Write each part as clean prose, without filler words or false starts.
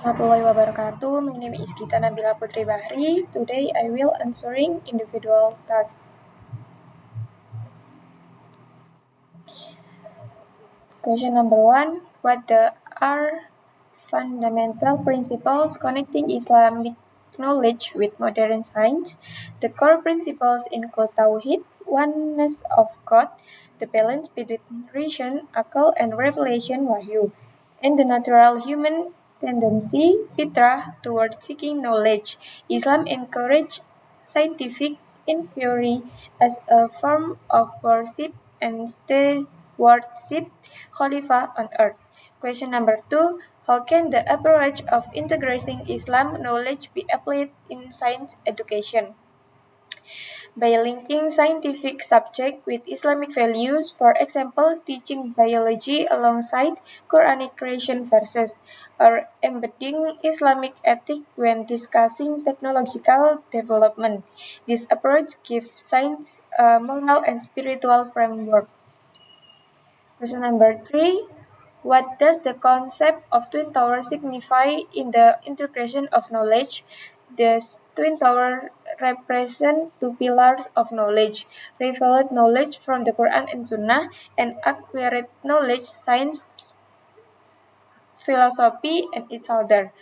Warahmatullahi wabarakatuh. My name is Gita Nabila Putri Bahri. Today I will answering individual tasks. Question number 1. What are fundamental principles connecting Islamic knowledge with modern science? The core principles include Tawhid, oneness of God, the balance between reason, akal, and revelation wahyu, and the natural human tendency, fitrah, towards seeking knowledge. Islam encourages scientific inquiry as a form of worship and stewardship Khalifa on earth. Question number 2. How can the approach of integrating Islam knowledge be applied in science education? By linking scientific subject with Islamic values, for example, teaching biology alongside Quranic creation verses, or embedding Islamic ethic when discussing technological development. This approach gives science a moral and spiritual framework. Question number 3. What does the concept of Twin Tower signify in the integration of knowledge? The Twin Tower represent two pillars of knowledge: revealed knowledge from the Quran and Sunnah, and acquired knowledge, science, philosophy, and each other,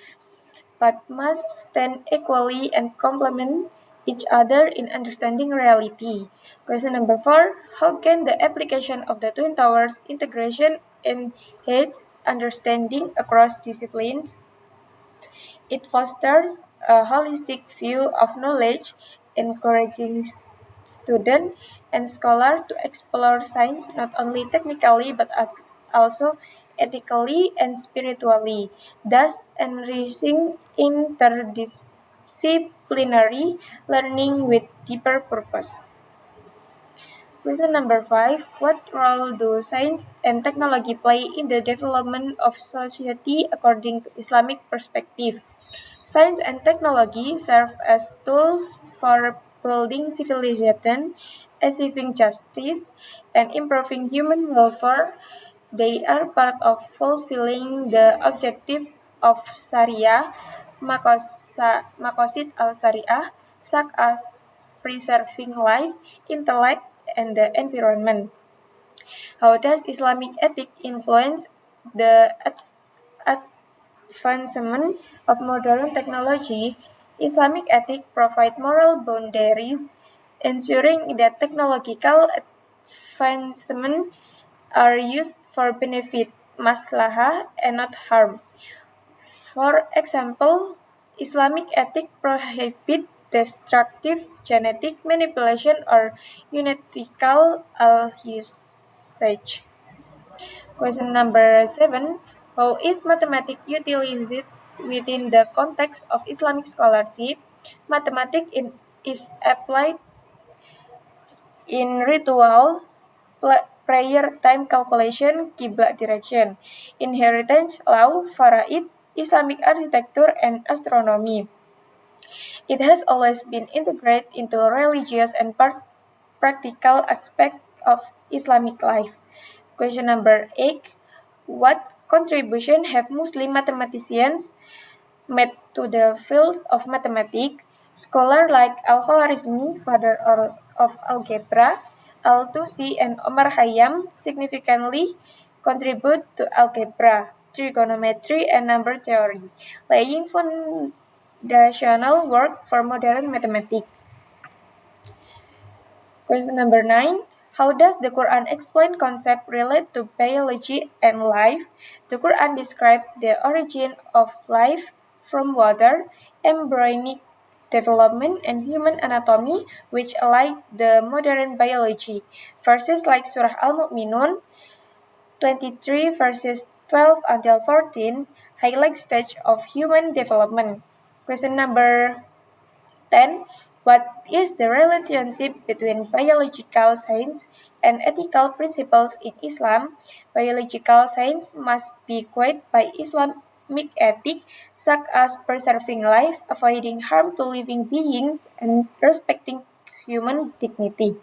but must stand equally and complement each other in understanding reality. Question number 4. How can the application of the Twin Towers integration enhance understanding across disciplines? It fosters a holistic view of knowledge, encouraging students and scholars to explore science not only technically but also ethically and spiritually, thus enriching interdisciplinary learning with deeper purpose. Question number 5. What role do science and technology play in the development of society according to Islamic perspective? Science and technology serve as tools for building civilization, achieving justice, and improving human welfare. They are part of fulfilling the objective of Sharia, Makosid al-Sharia, such as preserving life, intellect, and the environment. How does Islamic ethic influence the advancement of modern technology? Islamic ethics provide moral boundaries, ensuring that technological advancements are used for benefit, maslahah, and not harm. For example, Islamic ethics prohibit destructive genetic manipulation or unethical usage. Question number 7. How is mathematics utilized within the context of Islamic scholarship? Mathematics is applied in ritual, prayer time calculation, qiblat direction, inheritance law, faraid, Islamic architecture, and astronomy. It has always been integrated into religious and practical aspects of Islamic life. Question number 8. What contribution have Muslim mathematicians made to the field of mathematics? Scholars like Al-Khwarizmi, father of algebra, Al-Tusi, and Omar Khayyam significantly contribute to algebra, trigonometry, and number theory, laying foundational work for modern mathematics. Question number 9. How does the Quran explain concepts related to biology and life? The Quran describes the origin of life from water, embryonic development, and human anatomy, which align the modern biology. Verses like Surah Al-Mu'minun 23 verses 12 until 14 highlight stage of human development. Question number 10. What is the relationship between biological science and ethical principles in Islam? Biological science must be guided by Islamic ethics, such as preserving life, avoiding harm to living beings, and respecting human dignity.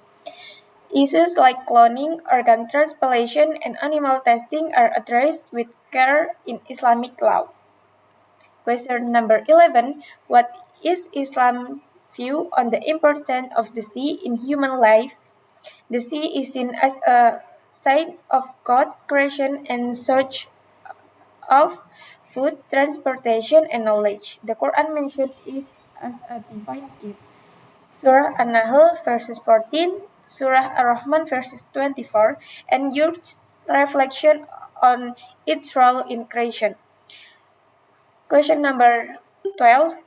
Issues like cloning, organ transplantation, and animal testing are addressed with care in Islamic law. Question number 11. What is Islam's view on the importance of the sea in human life? The sea is seen as a sign of God, creation, and source of food, transportation, and knowledge. The Quran mentions it as a divine gift. Surah An-Nahl verses 14, Surah Ar-Rahman verses 24, and Yurt's reflection on its role in creation. Question number 12.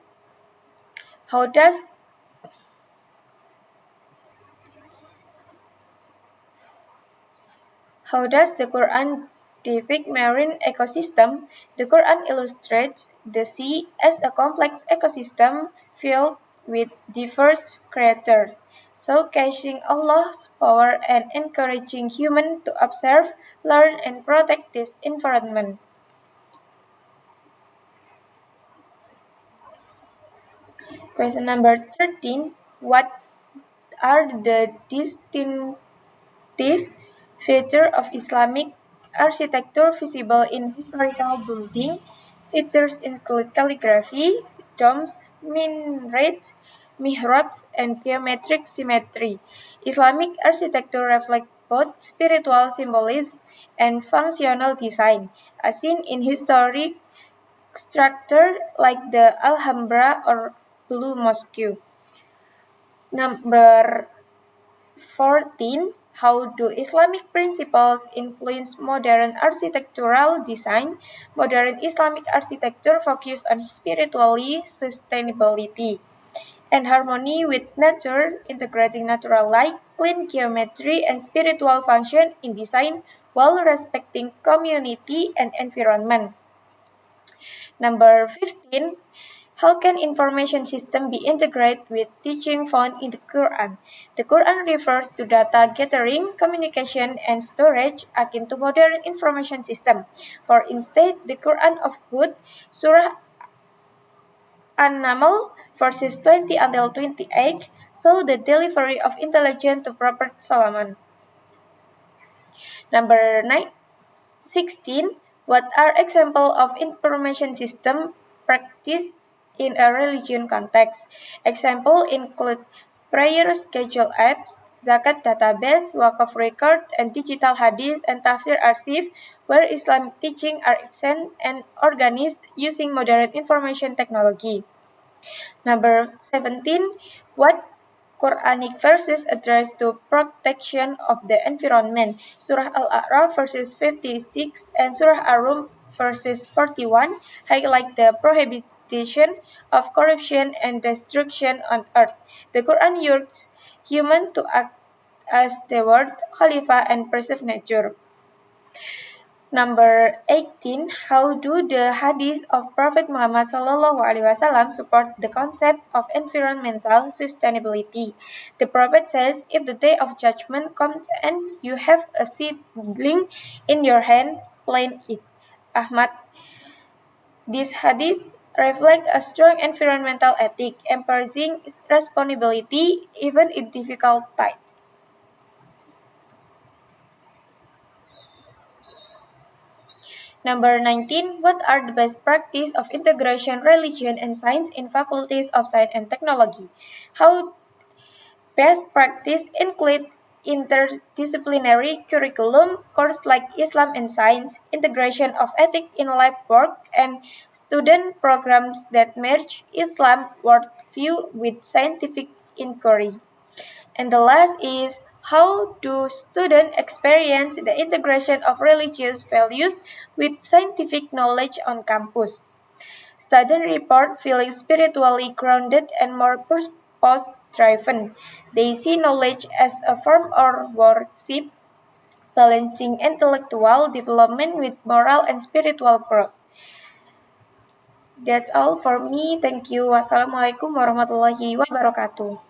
How does How does the Quran depict marine ecosystem? The Quran illustrates the sea as a complex ecosystem filled with diverse creatures, showcasing Allah's power and encouraging humans to observe, learn, and protect this environment. Question number 13. What are the distinctive features of Islamic architecture visible in historical buildings. Features include calligraphy, domes, minarets, mihrabs, and geometric symmetry. Islamic architecture reflects both spiritual symbolism and functional design, as seen in historic structures like the Alhambra or Blue Mosque. Number 14. How do Islamic principles influence modern architectural design? Modern Islamic architecture focuses on spiritually sustainability and harmony with nature, integrating natural light, clean geometry, and spiritual function in design while respecting community and environment. Number 15. How can information system be integrated with teaching found in the Quran? The Quran refers to data gathering, communication, and storage akin to modern information system. For instance, the Quran of Hud, Surah An-Naml, verses 20 until 28, show the delivery of intelligence to Prophet Solomon. Number 16. What are examples of information system practiced in a religion context? Examples include prayer schedule apps, zakat database, wakaf record, and digital hadith and tafsir archive, where Islamic teaching are extant and organized using modern information technology. Number 17. What Quranic verses address to protection of the environment? Surah Al-A'raf verses 56 and Surah Ar-Rum verses 41 highlight the prohibition of corruption and destruction on earth. The Quran urges humans to act as steward, Khalifa, and preserve nature. Number 18. How do the hadith of Prophet Muhammad SAW support the concept of environmental sustainability? The Prophet says, if the day of judgment comes and you have a seedling in your hand, plant it. Ahmad. This hadith reflect a strong environmental ethic, encouraging responsibility even in difficult times. Number 19. What are the best practice of integration religion and science in faculties of science and technology? How best practice include interdisciplinary curriculum, courses like Islam and science, integration of ethics in lab work, and student programs that merge Islam worldview with scientific inquiry. And the last is, how do students experience the integration of religious values with scientific knowledge on campus? Students report feeling spiritually grounded and more purpose-driven. They see knowledge as a form of worship, balancing intellectual development with moral and spiritual growth. That's all for me. Thank you. Wassalamualaikum warahmatullahi wabarakatuh.